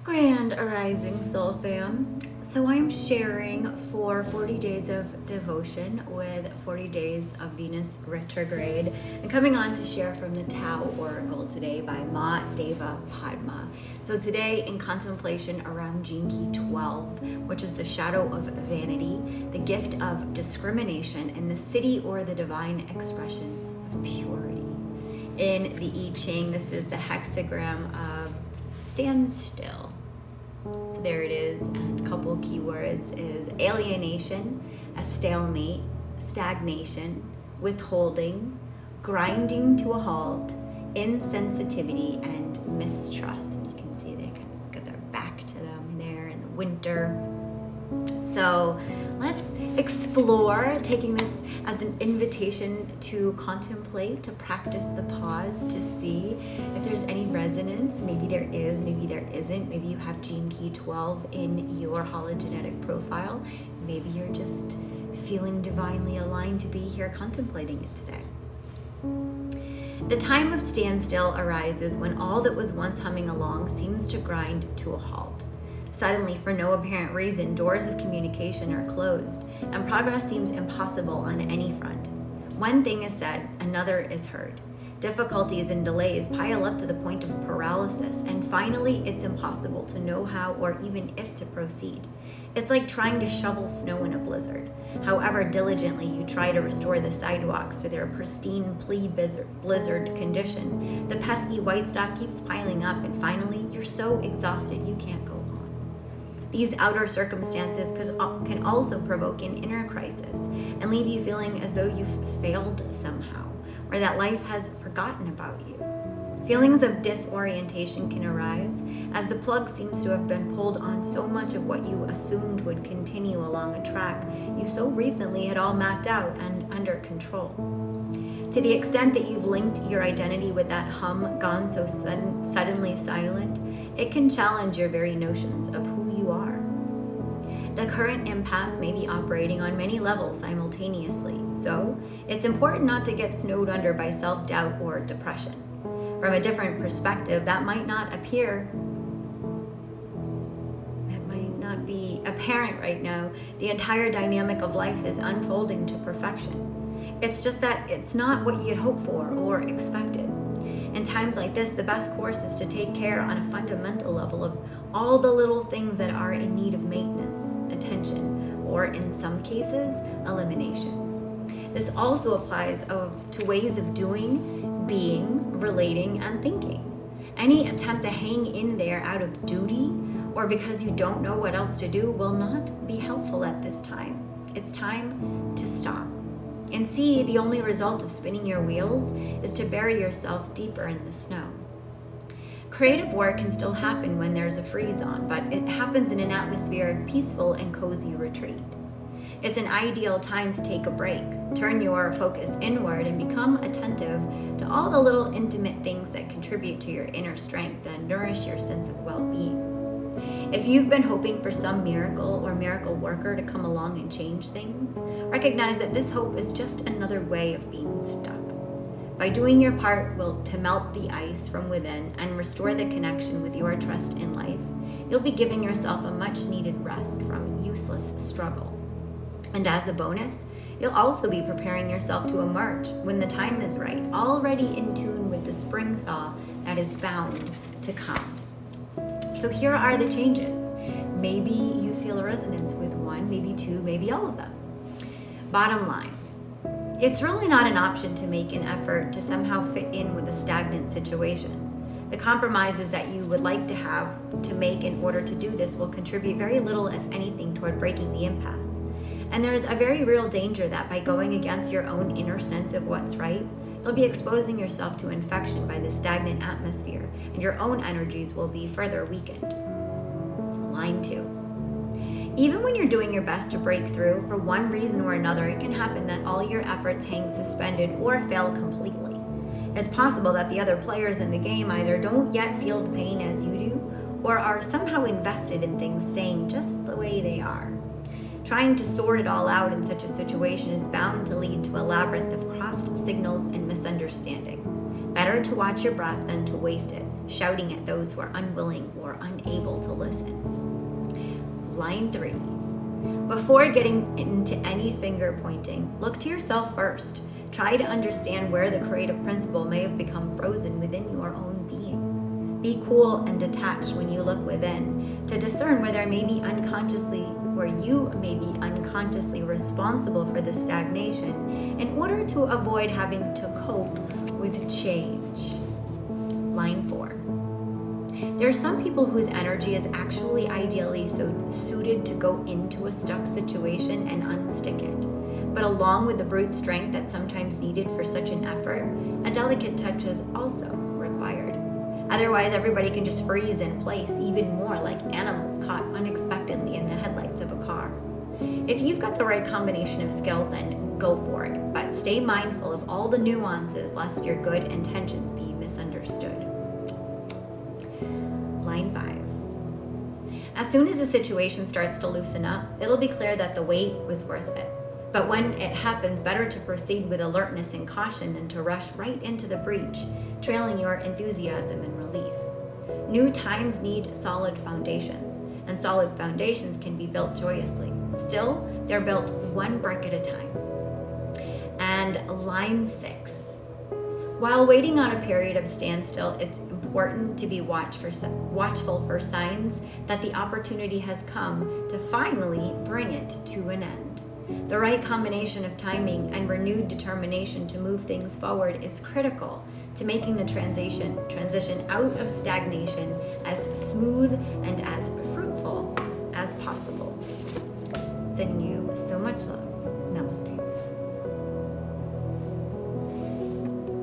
Grand Arising Soul Fam. So I'm sharing for 40 days of devotion with 40 days of Venus retrograde. I'm coming on to share from the Tao Oracle today by Ma Deva Padma. So today in contemplation around Gene Key 12, which is the shadow of vanity, the gift of discrimination, and the city or the divine expression of purity. In the I Ching, this is the hexagram of stand still. So there it is, and a couple keywords is alienation, a stalemate, stagnation, withholding, grinding to a halt, insensitivity, and mistrust. You can see they kind of got their back to them there in the winter. So let's explore, taking this as an invitation to contemplate, to practice the pause, to see if there's any resonance. Maybe there is, maybe there isn't. Maybe you have Gene Key 12 in your hologenetic profile. Maybe you're just feeling divinely aligned to be here contemplating it today. The time of standstill arises when all that was once humming along seems to grind to a halt. Suddenly, for no apparent reason, doors of communication are closed, and progress seems impossible on any front. One thing is said, another is heard. Difficulties and delays pile up to the point of paralysis, and finally, it's impossible to know how or even if to proceed. It's like trying to shovel snow in a blizzard. However diligently you try to restore the sidewalks to their pristine pre-blizzard condition, the pesky white stuff keeps piling up, and finally, you're so exhausted you can't go on. These outer circumstances can also provoke an inner crisis and leave you feeling as though you've failed somehow, or that life has forgotten about you. Feelings of disorientation can arise as the plug seems to have been pulled on so much of what you assumed would continue along a track you so recently had all mapped out and under control. To the extent that you've linked your identity with that hum gone so suddenly silent, it can challenge your very notions of who you are. The current impasse may be operating on many levels simultaneously, so it's important not to get snowed under by self-doubt or depression. From a different perspective, that might not be apparent right now. The entire dynamic of life is unfolding to perfection. It's just that it's not what you'd hoped for or expected. In times like this, the best course is to take care on a fundamental level of all the little things that are in need of maintenance, attention, or in some cases, elimination. This also applies to ways of doing, being, relating, and thinking. Any attempt to hang in there out of duty or because you don't know what else to do will not be helpful at this time. It's time to stop. And see, the only result of spinning your wheels is to bury yourself deeper in the snow. Creative work can still happen when there's a freeze on, but it happens in an atmosphere of peaceful and cozy retreat. It's an ideal time to take a break, turn your focus inward, and become attentive to all the little intimate things that contribute to your inner strength and nourish your sense of well-being. If you've been hoping for some miracle or miracle worker to come along and change things, recognize that this hope is just another way of being stuck. By doing your part to melt the ice from within and restore the connection with your trust in life, you'll be giving yourself a much-needed rest from useless struggle. And as a bonus, you'll also be preparing yourself to emerge when the time is right, already in tune with the spring thaw that is bound to come. So here are the changes. Maybe you feel a resonance with one, maybe two, maybe all of them. Bottom line, it's really not an option to make an effort to somehow fit in with a stagnant situation. The compromises that you would like to have to make in order to do this will contribute very little, if anything, toward breaking the impasse. And there is a very real danger that by going against your own inner sense of what's right, you'll be exposing yourself to infection by the stagnant atmosphere, and your own energies will be further weakened. Line 2. Even when you're doing your best to break through, for one reason or another, it can happen that all your efforts hang suspended or fail completely. It's possible that the other players in the game either don't yet feel the pain as you do, or are somehow invested in things staying just the way they are. Trying to sort it all out in such a situation is bound to lead to a labyrinth of crossed signals and misunderstanding. Better to watch your breath than to waste it, shouting at those who are unwilling or unable to listen. Line 3. Before getting into any finger pointing, look to yourself first. Try to understand where the creative principle may have become frozen within your own being. Be cool and detached when you look within to discern where you may be unconsciously responsible for the stagnation in order to avoid having to cope with change. Line 4. There are some people whose energy is actually ideally so suited to go into a stuck situation and unstick it. But along with the brute strength that's sometimes needed for such an effort, a delicate touch is also required. Otherwise, everybody can just freeze in place, even more like animals caught unexpectedly in the headlights of a car. If you've got the right combination of skills, then go for it. But stay mindful of all the nuances lest your good intentions be misunderstood. Line 5. As soon as the situation starts to loosen up, it'll be clear that the wait was worth it. But when it happens, better to proceed with alertness and caution than to rush right into the breach, trailing your enthusiasm and relief. New times need solid foundations, and solid foundations can be built joyously. Still, they're built one brick at a time. And line 6. While waiting on a period of standstill, it's important to be watchful for signs that the opportunity has come to finally bring it to an end. The right combination of timing and renewed determination to move things forward is critical to making the transition out of stagnation as smooth and as fruitful as possible. Sending you so much love. Namaste.